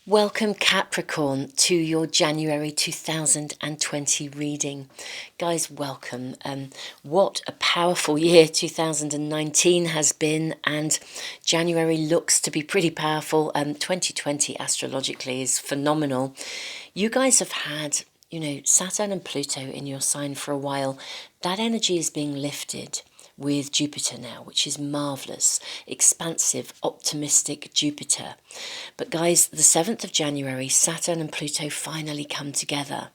Welcome Capricorn to your January 2020 reading. Guys, welcome. What a powerful year 2019 has been, and January looks to be pretty powerful. 2020 astrologically is phenomenal. You guys have had, Saturn and Pluto in your sign for a while. That energy is being lifted with Jupiter now, which is marvellous, expansive, optimistic Jupiter. But guys, the 7th of January, Saturn and Pluto finally come together.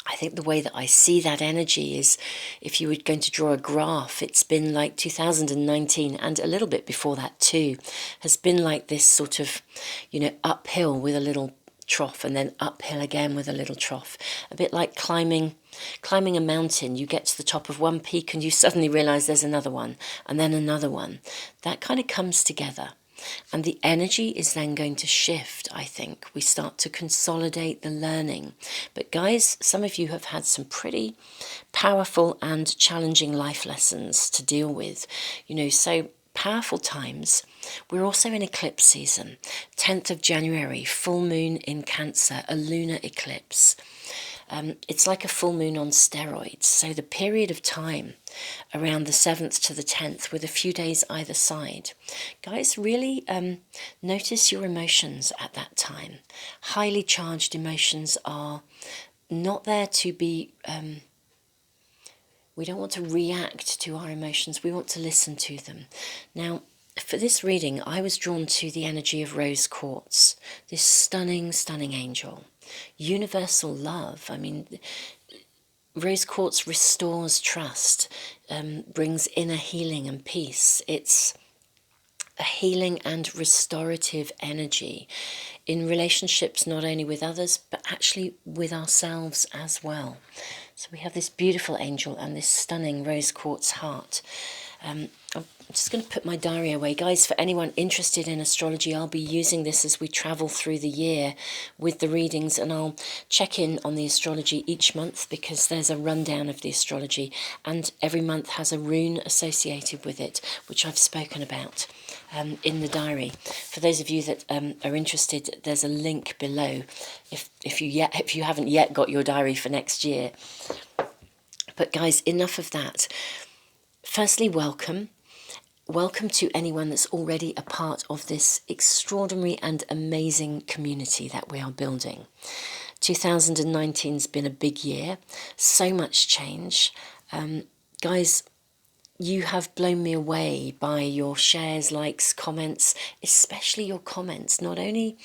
I think the way that I see that energy is, if you were going to draw a graph, it's been like 2019, and a little bit before that too, has been like this sort of, uphill with a little trough, and then uphill again with a little trough. A bit like climbing a mountain. You get to the top of one peak and you suddenly realize there's another one, and then another one. That kind of comes together. And the energy is then going to shift, I think. We start to consolidate the learning. But guys, some of you have had some pretty powerful and challenging life lessons to deal with. So powerful times. We're also in eclipse season. 10th of January, full moon in Cancer, a lunar eclipse. It's like a full moon on steroids. So the period of time around the 7th to the 10th, with a few days either side. Guys, really notice your emotions at that time. Highly charged emotions are not there to be... we don't want to react to our emotions. We want to listen to them. Now, for this reading, I was drawn to the energy of rose quartz, this stunning, stunning angel. Universal love. I mean, rose quartz restores trust, brings inner healing and peace. It's a healing and restorative energy in relationships, not only with others, but actually with ourselves as well. So we have this beautiful angel and this stunning rose quartz heart. I'm just going to put my diary away. Guys, for anyone interested in astrology, I'll be using this as we travel through the year with the readings, and I'll check in on the astrology each month because there's a rundown of the astrology, and every month has a rune associated with it, which I've spoken about in the diary. For those of you that are interested, there's a link below if you haven't yet got your diary for next year. But guys, enough of that. Firstly, welcome. Welcome to anyone that's already a part of this extraordinary and amazing community that we are building. 2019's been a big year, so much change. Guys, you have blown me away by your shares, likes, comments, especially your comments. Not only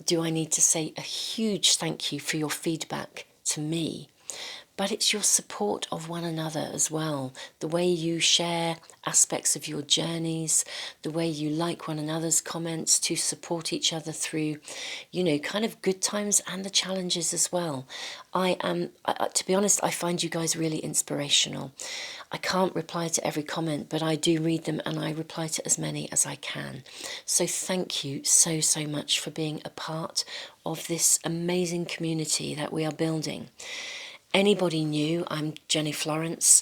do I need to say a huge thank you for your feedback to me, but it's your support of one another as well. The way you share aspects of your journeys, the way you like one another's comments to support each other through, kind of good times and the challenges as well. To be honest, I find you guys really inspirational. I can't reply to every comment, but I do read them and I reply to as many as I can. So thank you so, so much for being a part of this amazing community that we are building. Anybody new, I'm Jenny Florence.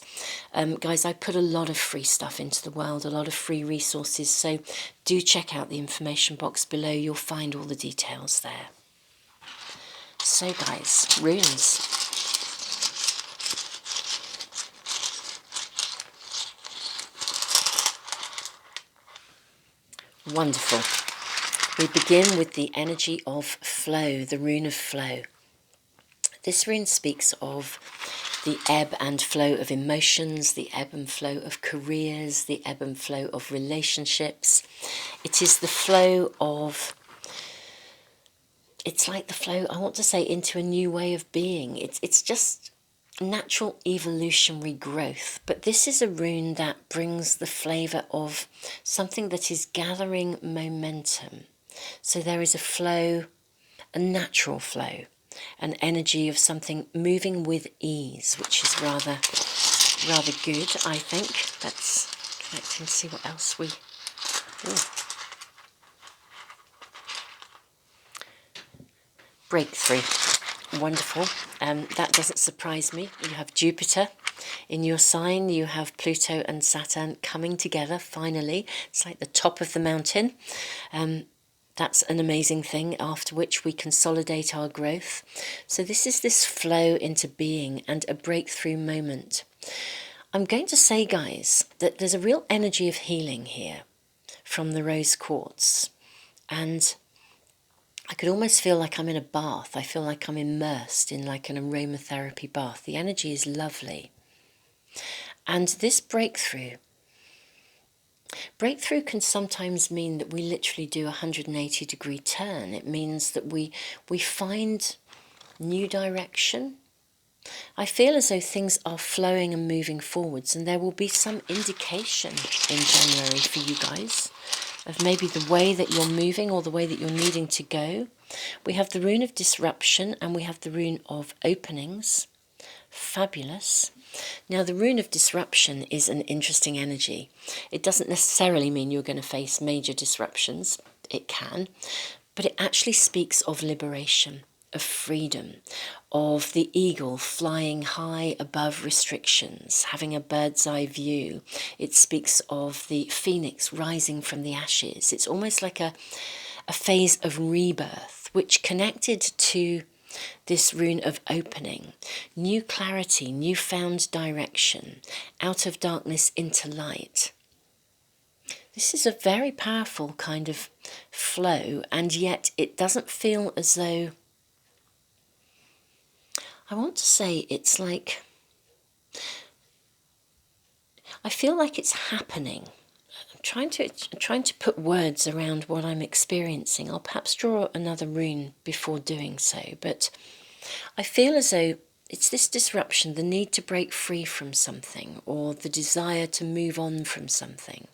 Guys, I put a lot of free stuff into the world, a lot of free resources, so do check out the information box below. You'll find all the details there. So guys, runes. Wonderful. We begin with the energy of flow, the rune of flow. This rune speaks of the ebb and flow of emotions, the ebb and flow of careers, the ebb and flow of relationships. It is the flow of, it's like the flow, I want to say, into a new way of being. It's just natural evolutionary growth. But this is a rune that brings the flavour of something that is gathering momentum. So there is a flow, a natural flow. An energy of something moving with ease, which is rather good, I think. Let's connect and see what else we... Ooh. Breakthrough. Wonderful. That doesn't surprise me. You have Jupiter in your sign. You have Pluto and Saturn coming together, finally. It's like the top of the mountain. That's an amazing thing, after which we consolidate our growth. So this is this flow into being and a breakthrough moment. I'm going to say, guys, that there's a real energy of healing here from the rose quartz. And I could almost feel like I'm in a bath. I feel like I'm immersed in like an aromatherapy bath. The energy is lovely. And this breakthrough can sometimes mean that we literally do a 180-degree turn. It means that we find new direction. I feel as though things are flowing and moving forwards, and there will be some indication in January for you guys of maybe the way that you're moving or the way that you're needing to go. We have the rune of disruption and we have the rune of openings. Fabulous. Now, the rune of disruption is an interesting energy. It doesn't necessarily mean you're going to face major disruptions. It can, but it actually speaks of liberation, of freedom, of the eagle flying high above restrictions, having a bird's eye view. It speaks of the phoenix rising from the ashes. It's almost like a phase of rebirth, which connected to this rune of opening, new clarity, newfound direction, out of darkness into light. This is a very powerful kind of flow, and yet it doesn't feel as though, I want to say it's like, I feel like it's happening. I'm trying to put words around what I'm experiencing. I'll perhaps draw another rune before doing so, but I feel as though it's this disruption, the need to break free from something, or the desire to move on from something.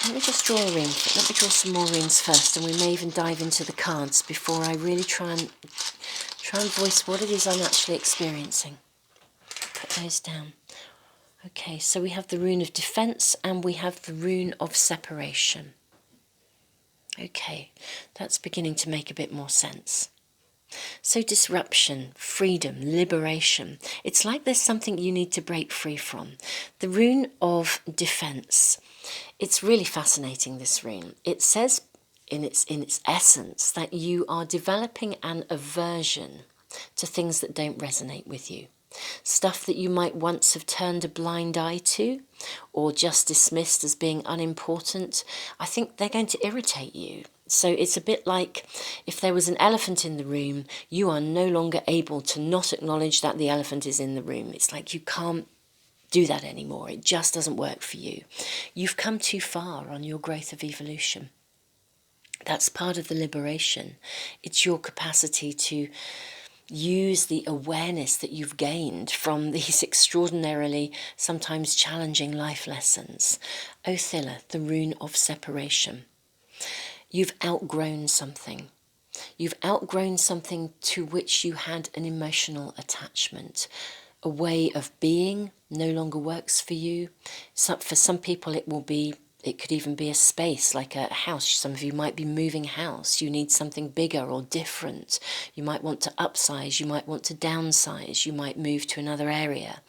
Let me just draw a rune. Let me draw some more runes first, and we may even dive into the cards before I really try and voice what it is I'm actually experiencing. Put those down. Okay, so we have the rune of defense and we have the rune of separation. Okay, that's beginning to make a bit more sense. So disruption, freedom, liberation. It's like there's something you need to break free from. The rune of defense. It's really fascinating, this rune. It says in its essence that you are developing an aversion to things that don't resonate with you. Stuff that you might once have turned a blind eye to or just dismissed as being unimportant. I think they're going to irritate you. So it's a bit like if there was an elephant in the room, you are no longer able to not acknowledge that the elephant is in the room. It's like you can't do that anymore. It just doesn't work for you. You've come too far on your growth of evolution. That's part of the liberation. It's your capacity to use the awareness that you've gained from these extraordinarily, sometimes challenging life lessons. Othilla, the rune of separation. You've outgrown something. You've outgrown something to which you had an emotional attachment. A way of being no longer works for you. For some people it could even be a space, like a house. Some of you might be moving house. You need something bigger or different. You might want to upsize. You might want to downsize. You might move to another area.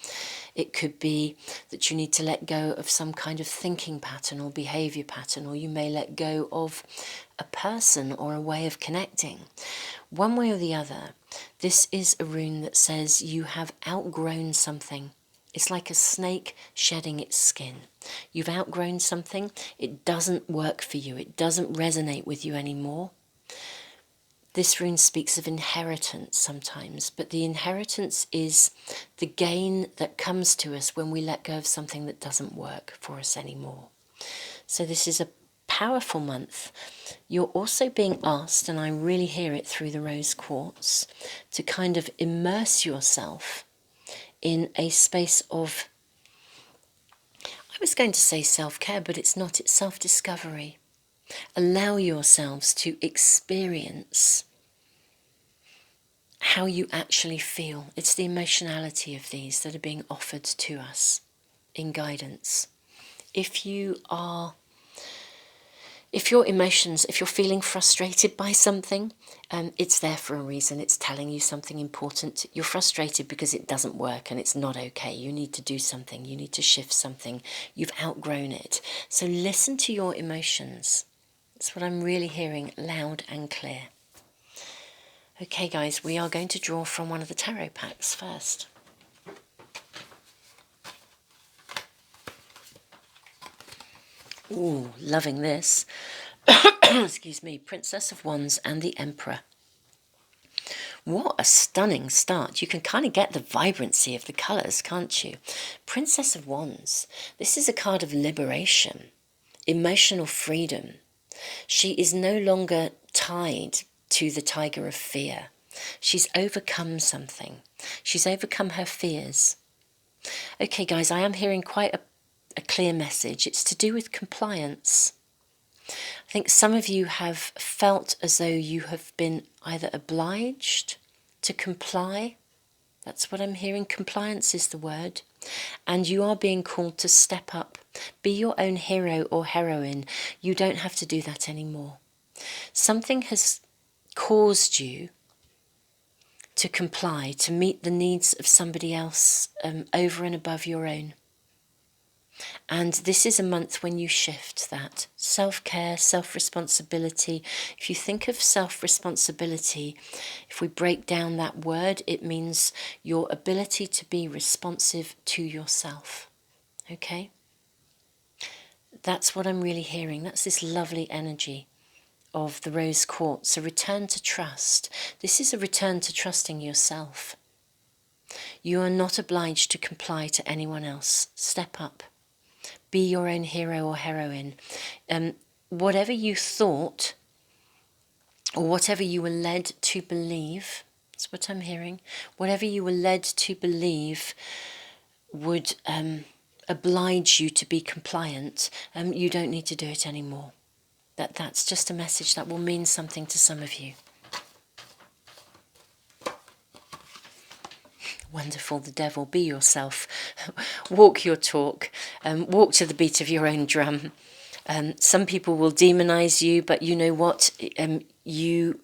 It could be that you need to let go of some kind of thinking pattern or behavior pattern, or you may let go of a person or a way of connecting. One way or the other, this is a rune that says you have outgrown something. It's like a snake shedding its skin. You've outgrown something. It doesn't work for you. It doesn't resonate with you anymore. This rune speaks of inheritance sometimes, but the inheritance is the gain that comes to us when we let go of something that doesn't work for us anymore. So this is a powerful month. You're also being asked, and I really hear it through the rose quartz, to kind of immerse yourself in a space of, I was going to say self-care, but it's not, it's self-discovery. Allow yourselves to experience how you actually feel. It's the emotionality of these that are being offered to us in guidance. If you are If your emotions, if you're feeling frustrated by something, it's there for a reason. It's telling you something important. You're frustrated because it doesn't work and it's not okay. You need to do something. You need to shift something. You've outgrown it. So listen to your emotions. That's what I'm really hearing loud and clear. Okay, guys, we are going to draw from one of the tarot packs first. Ooh, loving this. Excuse me, Princess of Wands and the Emperor. What a stunning start. You can kind of get the vibrancy of the colours, can't you? Princess of Wands. This is a card of liberation, emotional freedom. She is no longer tied to the tiger of fear. She's overcome something. She's overcome her fears. Okay, guys, I am hearing quite a clear message. It's to do with compliance. I think some of you have felt as though you have been either obliged to comply. That's what I'm hearing. Compliance is the word. And you are being called to step up. Be your own hero or heroine. You don't have to do that anymore. Something has caused you to comply, to meet the needs of somebody else over and above your own. And this is a month when you shift that. Self-care, self-responsibility. If you think of self-responsibility, if we break down that word, it means your ability to be responsive to yourself. Okay? That's what I'm really hearing. That's this lovely energy of the rose quartz, a return to trust. This is a return to trusting yourself. You are not obliged to comply to anyone else. Step up. Be your own hero or heroine. Whatever you thought or whatever you were led to believe, that's what I'm hearing, whatever you were led to believe would oblige you to be compliant, you don't need to do it anymore. That's just a message that will mean something to some of you. Wonderful, the devil. Be yourself. Walk your talk. Walk to the beat of your own drum. Some people will demonize you, but you know what? You,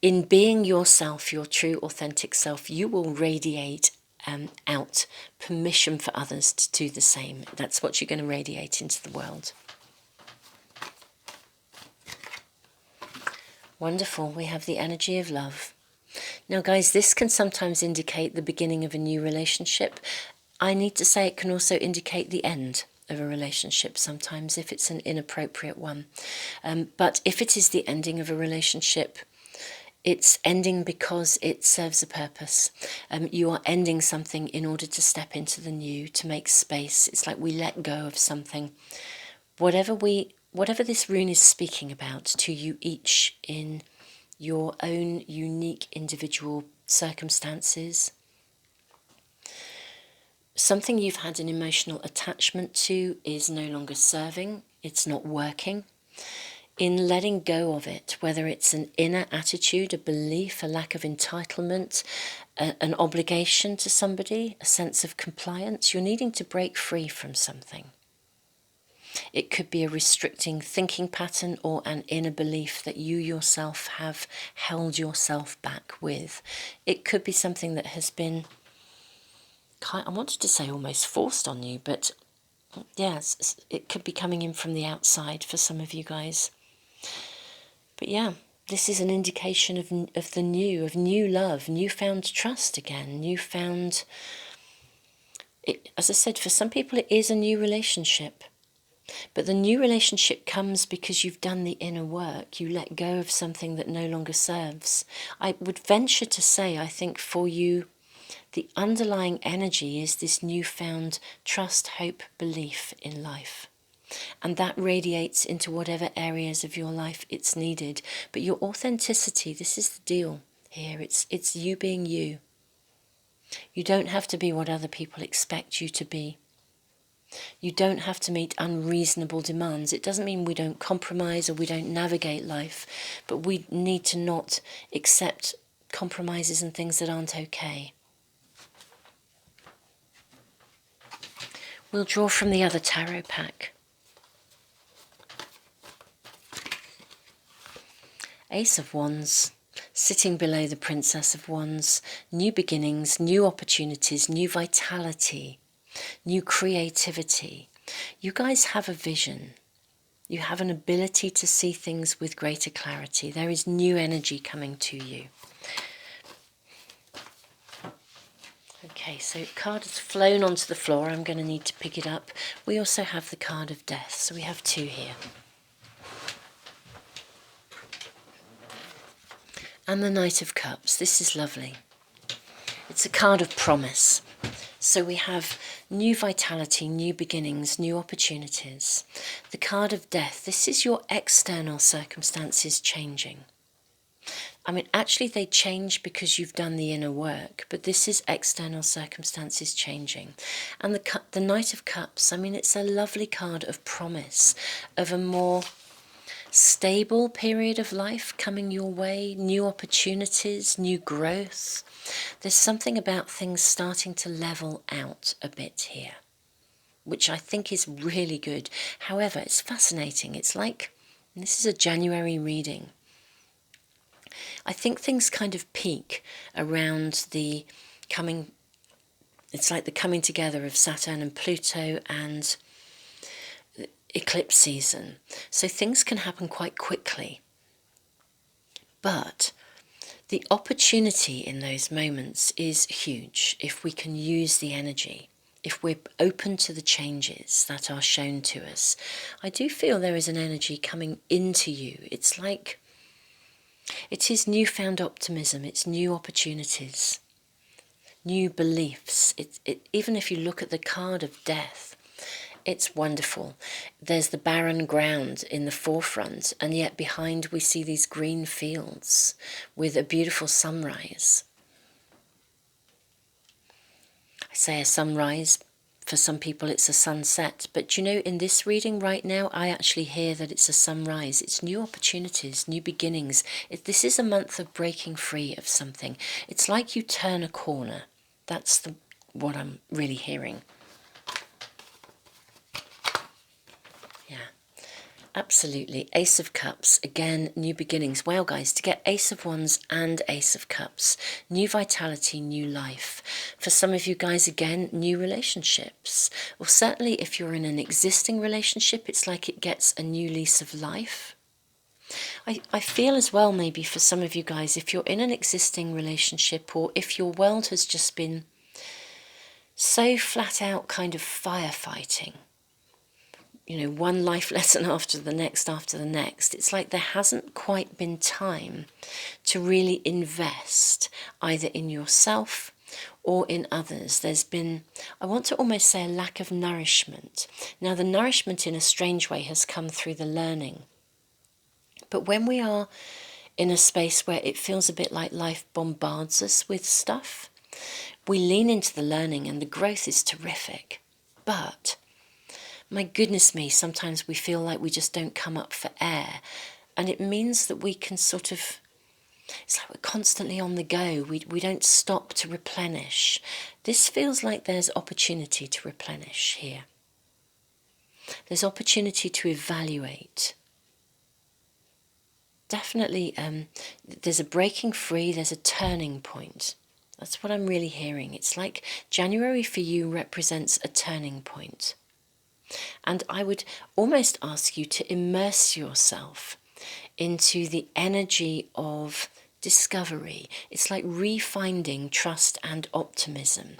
in being yourself, your true, authentic self, you will radiate out permission for others to do the same. That's what you're going to radiate into the world. Wonderful. We have the energy of love. Now, guys, this can sometimes indicate the beginning of a new relationship. I need to say it can also indicate the end of a relationship sometimes if it's an inappropriate one. But if it is the ending of a relationship, it's ending because it serves a purpose. You are ending something in order to step into the new, to make space. It's like we let go of something. Whatever this rune is speaking about to you each in your own unique individual circumstances, something you've had an emotional attachment to is no longer serving, it's not working. In letting go of it, whether it's an inner attitude, a belief, a lack of entitlement, an obligation to somebody, a sense of compliance, you're needing to break free from something. It could be a restricting thinking pattern or an inner belief that you yourself have held yourself back with. It could be something that has been, I wanted to say almost forced on you, but yes, it could be coming in from the outside for some of you guys. But yeah, this is an indication of the new, of new love, newfound trust again, newfound... As I said, for some people it is a new relationship. But the new relationship comes because you've done the inner work. You let go of something that no longer serves. I would venture to say, I think for you, the underlying energy is this newfound trust, hope, belief in life. And that radiates into whatever areas of your life it's needed. But your authenticity, this is the deal here. It's you being you. You don't have to be what other people expect you to be. You don't have to meet unreasonable demands. It doesn't mean we don't compromise or we don't navigate life, but we need to not accept compromises and things that aren't okay. We'll draw from the other tarot pack. Ace of Wands, sitting below the Princess of Wands, new beginnings, new opportunities, new vitality, new creativity. You guys have a vision. You have an ability to see things with greater clarity. There is new energy coming to you. Okay, so card has flown onto the floor. I'm going to need to pick it up. We also have the card of death, so we have two here. And the Knight of Cups. This is lovely. It's a card of promise. So we have new vitality, new beginnings, new opportunities. The card of death. This is your external circumstances changing. I mean, actually they change because you've done the inner work, but this is external circumstances changing. And the Knight of Cups, I mean, it's a lovely card of promise, of a more stable period of life coming your way, new opportunities, new growth. There's something about things starting to level out a bit here, which I think is really good. However, it's fascinating. It's like, this is a January reading. I think things kind of peak around the coming, it's like the coming together of Saturn and Pluto and eclipse season. So things can happen quite quickly. But the opportunity in those moments is huge if we can use the energy, if we're open to the changes that are shown to us. I do feel there is an energy coming into you. It's like, it is newfound optimism, it's new opportunities, new beliefs. Even if you look at the card of death, it's wonderful. There's the barren ground in the forefront, and yet behind we see these green fields with a beautiful sunrise. I say a sunrise, for some people it's a sunset, but you know, in this reading right now, I actually hear that it's a sunrise. It's new opportunities, new beginnings. This is a month of breaking free of something. It's like you turn a corner. That's what I'm really hearing. Yeah, absolutely. Ace of Cups, again, new beginnings. Wow, guys, to get Ace of Wands and Ace of Cups, new vitality, new life. For some of you guys, again, new relationships. Or certainly if you're in an existing relationship, it's like it gets a new lease of life. I feel as well, maybe for some of you guys, if you're in an existing relationship, or if your world has just been so flat out kind of firefighting, you know, one life lesson after the next, it's like there hasn't quite been time to really invest either in yourself or in others. There's been, I want to almost say, a lack of nourishment. Now, the nourishment in a strange way has come through the learning. But when we are in a space where it feels a bit like life bombards us with stuff, we lean into the learning and the growth is terrific. But my goodness me, sometimes we feel like we just don't come up for air. And it means that we can sort of, it's like we're constantly on the go. We don't stop to replenish. This feels like there's opportunity to replenish here. There's opportunity to evaluate. Definitely, there's a breaking free, there's a turning point. That's what I'm really hearing. It's like January for you represents a turning point. And I would almost ask you to immerse yourself into the energy of discovery. It's like refinding trust and optimism,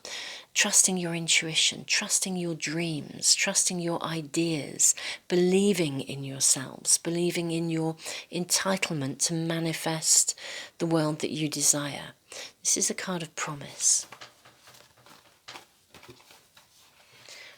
trusting your intuition, trusting your dreams, trusting your ideas, believing in yourselves, believing in your entitlement to manifest the world that you desire. This is a card of promise.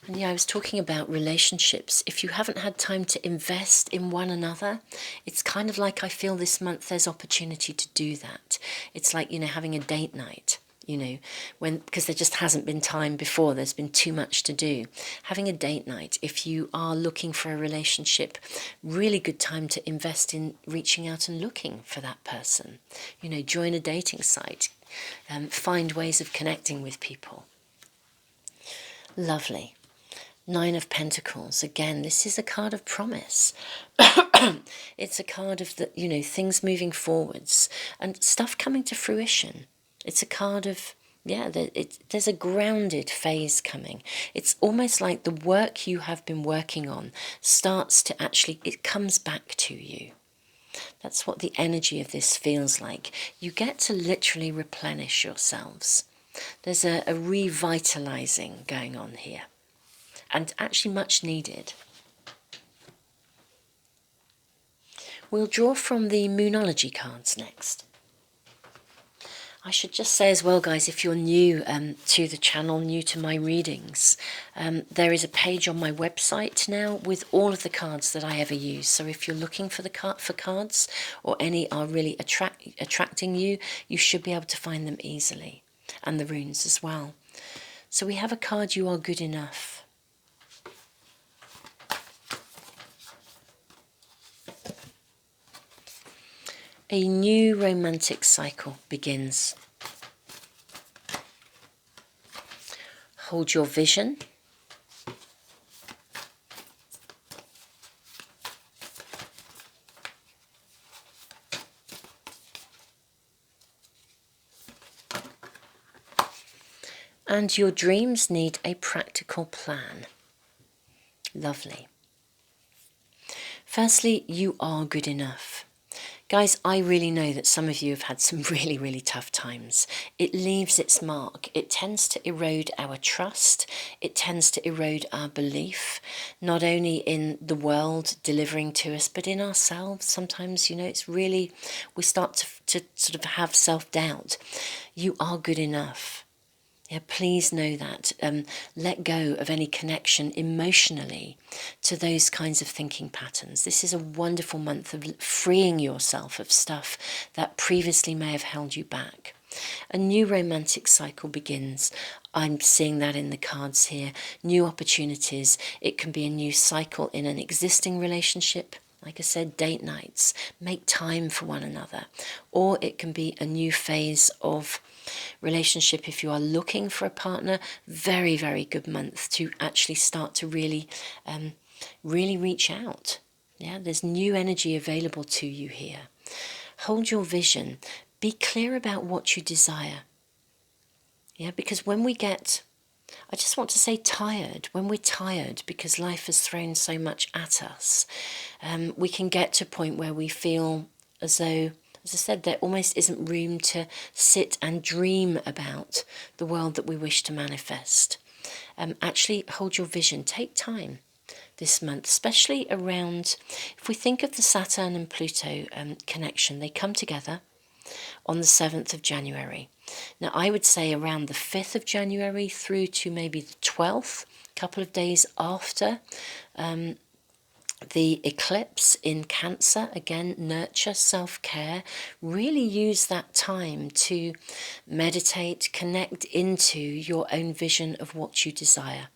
And yeah, I was talking about relationships. If you haven't had time to invest in one another, it's kind of like I feel this month there's opportunity to do that. It's like, you know, having a date night, you know, because there just hasn't been time before. There's been too much to do. Having a date night, if you are looking for a relationship, really good time to invest in reaching out and looking for that person. You know, join a dating site, find ways of connecting with people. Lovely. Nine of Pentacles. Again, this is a card of promise. It's a card of the, things moving forwards and stuff coming to fruition. It's a card of, there's a grounded phase coming. It's almost like the work you have been working on starts to actually, it comes back to you. That's what the energy of this feels like. You get to literally replenish yourselves. There's a revitalizing going on here, and actually much needed. We'll draw from the Moonology cards next. I should just say as well, guys, if you're new to the channel, new to my readings, there is a page on my website now with all of the cards that I ever use. So if you're looking for cards, or any are really attracting you, you should be able to find them easily, and the runes as well. So we have a card, You Are Good Enough. A new romantic cycle begins. Hold your vision. And your dreams need a practical plan. Lovely. Firstly, you are good enough. Guys, I really know that some of you have had some really, really tough times. It leaves its mark. It tends to erode our trust. It tends to erode our belief, not only in the world delivering to us, but in ourselves. Sometimes, it's really, we start to sort of have self-doubt. You are good enough. Yeah, please know that. Let go of any connection emotionally to those kinds of thinking patterns. This is a wonderful month of freeing yourself of stuff that previously may have held you back. A new romantic cycle begins. I'm seeing that in the cards here. New opportunities. It can be a new cycle in an existing relationship. Like I said, date nights. Make time for one another. Or it can be a new phase of relationship if you are looking for a partner. Very, very good month to actually start to really reach out. Yeah, there's new energy available to you here. Hold your vision. Be clear about what you desire. Yeah, because when we get, I just want to say tired, when we're tired because life has thrown so much at us, we can get to a point where we feel as though, as I said, there almost isn't room to sit and dream about the world that we wish to manifest. Actually, hold your vision. Take time this month, especially around, if we think of the Saturn and Pluto connection, they come together on the 7th of January. Now, I would say around the 5th of January through to maybe the 12th, a couple of days after the eclipse in Cancer. Again, nurture, self-care. Really use that time to meditate, connect into your own vision of what you desire.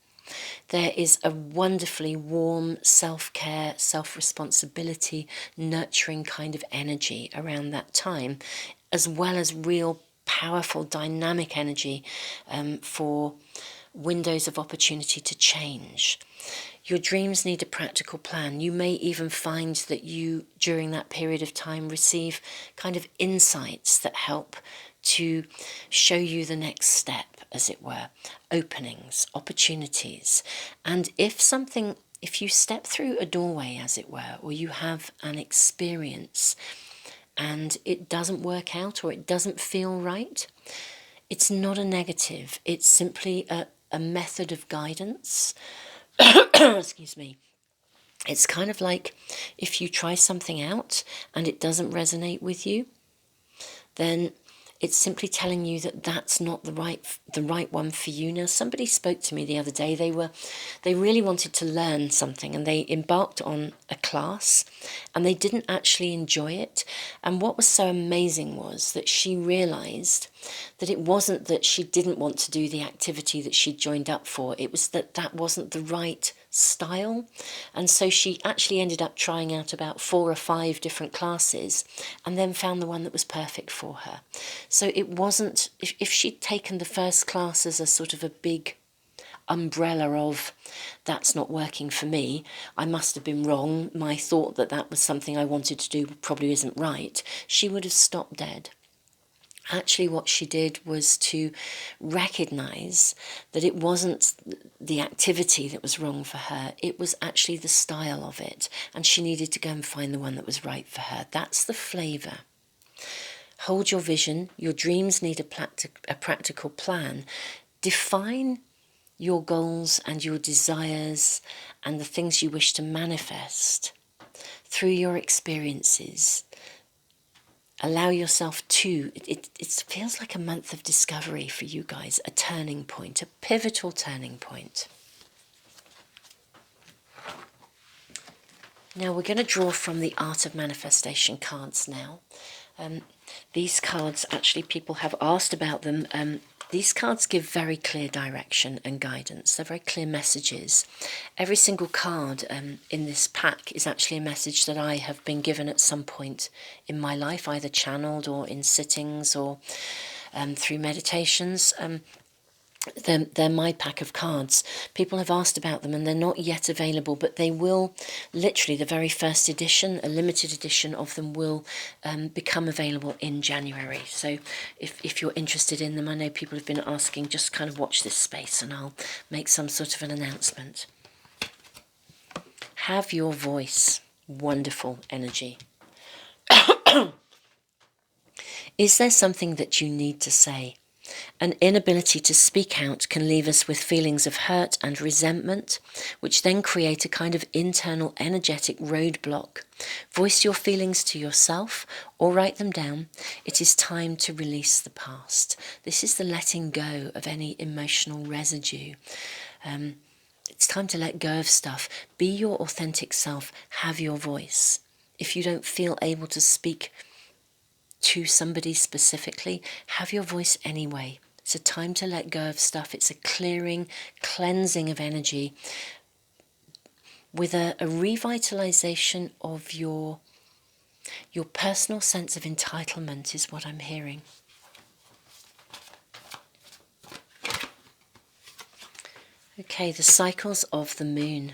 There is a wonderfully warm self-care, self-responsibility, nurturing kind of energy around that time, as well as real powerful dynamic energy for windows of opportunity to change. Your dreams need a practical plan. You may even find that you, during that period of time, receive kind of insights that help to show you the next step, as it were. Openings, opportunities. And if you step through a doorway, as it were, or you have an experience and it doesn't work out or it doesn't feel right, it's not a negative. It's simply a method of guidance. Excuse me. It's kind of like if you try something out and it doesn't resonate with you, then it's simply telling you that that's not the right one for you. Now, somebody spoke to me the other day. They really wanted to learn something and they embarked on a class and they didn't actually enjoy it. And what was so amazing was that she realized that it wasn't that she didn't want to do the activity that she'd joined up for. It was that wasn't the right style. And so she actually ended up trying out about 4 or 5 different classes and then found the one that was perfect for her. So it wasn't, if she'd taken the first class as a sort of a big umbrella of that's not working for me, I must have been wrong, my thought that that was something I wanted to do probably isn't right, she would have stopped dead. Actually, what she did was to recognise that it wasn't the activity that was wrong for her, it was actually the style of it, and she needed to go and find the one that was right for her. That's the flavour. Hold your vision. Your dreams need a practical plan. Define your goals and your desires and the things you wish to manifest through your experiences. Allow yourself to, it feels like a month of discovery for you guys, a turning point, a pivotal turning point. Now we're going to draw from the Art of Manifestation cards now. These cards, actually people have asked about them. These cards give very clear direction and guidance. They're very clear messages. Every single card in this pack is actually a message that I have been given at some point in my life, either channeled or in sittings or through meditations. They're my pack of cards. People have asked about them and they're not yet available, but they will, literally the very first edition, a limited edition of them will become available in January. So if you're interested in them, I know people have been asking, just kind of watch this space and I'll make some sort of an announcement. Have your voice. Wonderful energy. Is there something that you need to say? An inability to speak out can leave us with feelings of hurt and resentment, which then create a kind of internal energetic roadblock. Voice your feelings to yourself or write them down. It is time to release the past. This is the letting go of any emotional residue. It's time to let go of stuff. Be your authentic self. Have your voice. If you don't feel able to speak to somebody specifically, have your voice anyway. It's a time to let go of stuff. It's a clearing, cleansing of energy with a revitalization of your personal sense of entitlement is what I'm hearing. Okay, the cycles of the moon.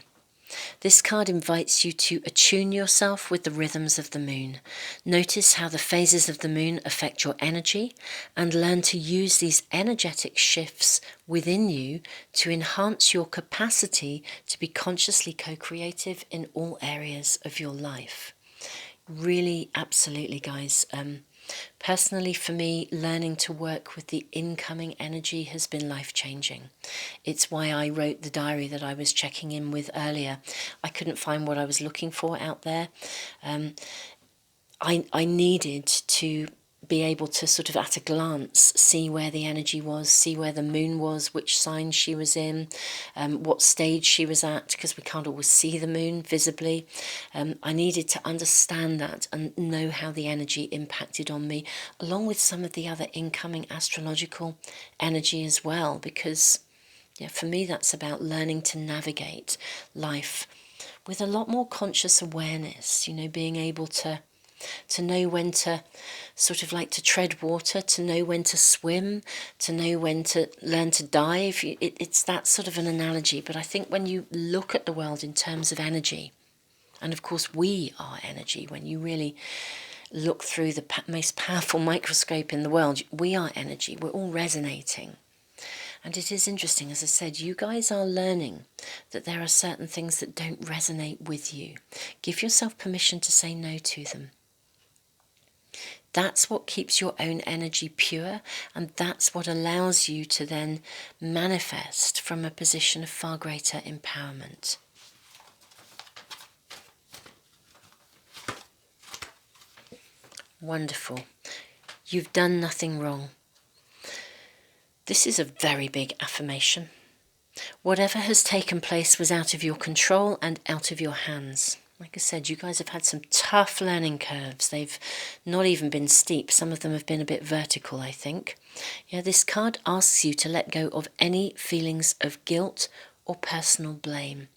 This card invites you to attune yourself with the rhythms of the moon. Notice how the phases of the moon affect your energy and learn to use these energetic shifts within you to enhance your capacity to be consciously co-creative in all areas of your life. Really, absolutely, guys. Personally, for me, learning to work with the incoming energy has been life-changing. It's why I wrote the diary that I was checking in with earlier. I couldn't find what I was looking for out there. I needed to be able to sort of at a glance see where the energy was, see where the moon was, which sign she was in, what stage she was at, because we can't always see the moon visibly. I needed to understand that and know how the energy impacted on me, along with some of the other incoming astrological energy as well, because for me that's about learning to navigate life with a lot more conscious awareness, being able to know when to sort of like to tread water, to know when to swim, to know when to learn to dive. It's that sort of an analogy, but I think when you look at the world in terms of energy, and of course we are energy, when you really look through the most powerful microscope in the world, we are energy, we're all resonating. And it is interesting, as I said, you guys are learning that there are certain things that don't resonate with you. Give yourself permission to say no to them. That's what keeps your own energy pure, and that's what allows you to then manifest from a position of far greater empowerment. Wonderful. You've done nothing wrong. This is a very big affirmation. Whatever has taken place was out of your control and out of your hands. Like I said, you guys have had some tough learning curves. They've not even been steep. Some of them have been a bit vertical, I think. This card asks you to let go of any feelings of guilt or personal blame.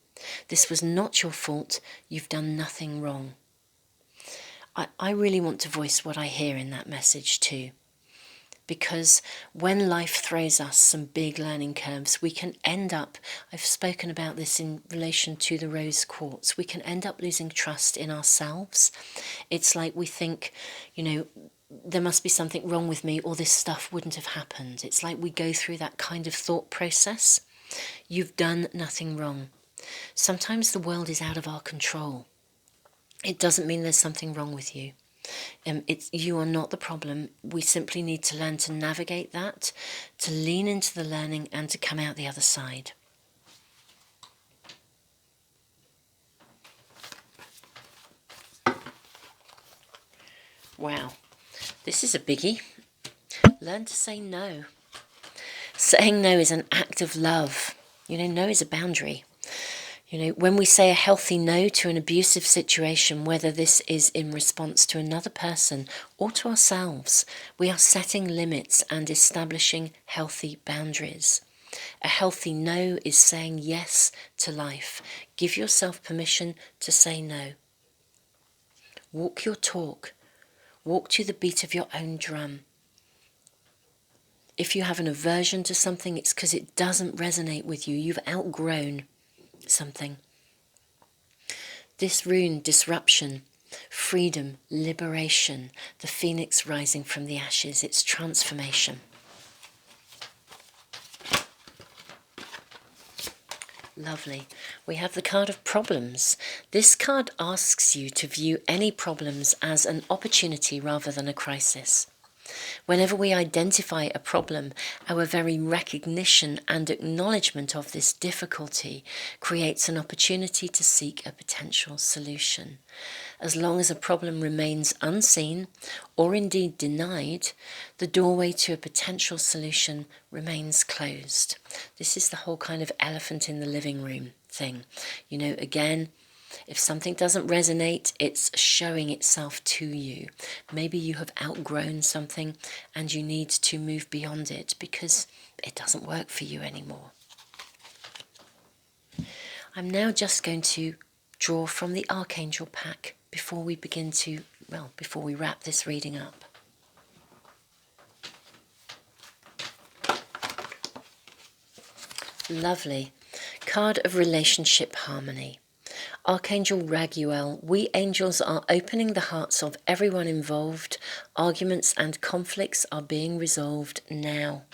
This was not your fault. You've done nothing wrong. I really want to voice what I hear in that message too. because when life throws us some big learning curves, we can end up, I've spoken about this in relation to the rose quartz, we can end up losing trust in ourselves. It's like we think, you know, there must be something wrong with me or this stuff wouldn't have happened. It's like we go through that kind of thought process. You've done nothing wrong. Sometimes the world is out of our control. It doesn't mean there's something wrong with you. You are not the problem. We simply need to learn to navigate that, to lean into the learning and to come out the other side. Wow, this is a biggie. Learn to say no. Saying no is an act of love. You know, no is a boundary. You know, when we say a healthy no to an abusive situation, whether this is in response to another person or to ourselves, we are setting limits and establishing healthy boundaries. A healthy no is saying yes to life. Give yourself permission to say no. Walk your talk. Walk to the beat of your own drum. If you have an aversion to something, it's because it doesn't resonate with you. You've outgrown something. This rune, disruption, freedom, liberation, the phoenix rising from the ashes, it's transformation. Lovely. We have the card of problems. This card asks you to view any problems as an opportunity rather than a crisis. Whenever we identify a problem, our very recognition and acknowledgement of this difficulty creates an opportunity to seek a potential solution. As long as a problem remains unseen or indeed denied, the doorway to a potential solution remains closed. This is the whole kind of elephant in the living room thing. You know, again, if something doesn't resonate, it's showing itself to you. Maybe you have outgrown something and you need to move beyond it because it doesn't work for you anymore. I'm now just going to draw from the Archangel pack before we wrap this reading up. Lovely. Card of relationship harmony. Archangel Raguel, we angels are opening the hearts of everyone involved. Arguments and conflicts are being resolved now.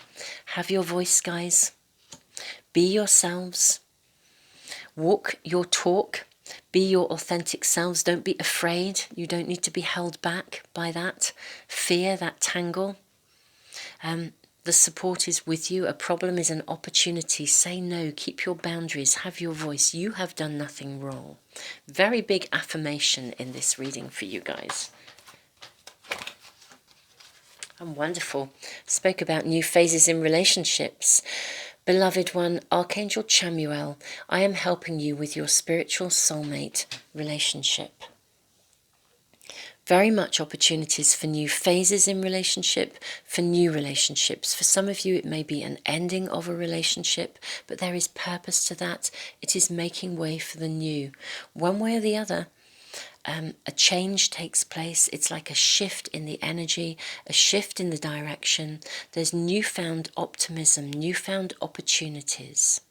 Have your voice, guys. Be yourselves. Walk your talk. Be your authentic selves. Don't be afraid. You don't need to be held back by that fear, that tangle. The support is with you. A problem is an opportunity. Say no. Keep your boundaries. Have your voice. You have done nothing wrong. Very big affirmation in this reading for you guys. And wonderful. Spoke about new phases in relationships. Beloved one, Archangel Chamuel, I am helping you with your spiritual soulmate relationship. Very much opportunities for new phases in relationship, for new relationships. For some of you, it may be an ending of a relationship, but there is purpose to that. It is making way for the new. One way or the other, a change takes place. It's like a shift in the energy, a shift in the direction. There's newfound optimism, newfound opportunities.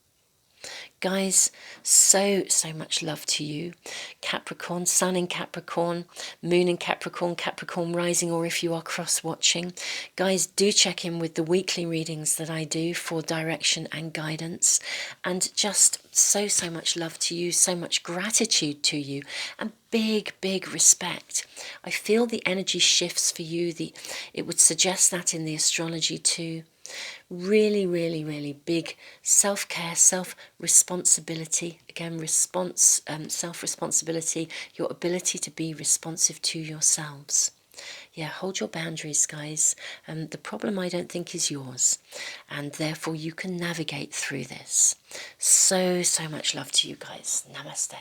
Guys, so much love to you. Capricorn, Sun in Capricorn, Moon in Capricorn, Capricorn rising, or if you are cross-watching. Guys, do check in with the weekly readings that I do for direction and guidance. And just so much love to you, so much gratitude to you, and big respect. I feel the energy shifts for you. It would suggest that in the astrology too. Really big self-care, self-responsibility. Again, self-responsibility, your ability to be responsive to yourselves. Yeah, hold your boundaries, guys. The problem, I don't think, is yours, and therefore you can navigate through this. So much love to you guys. Namaste.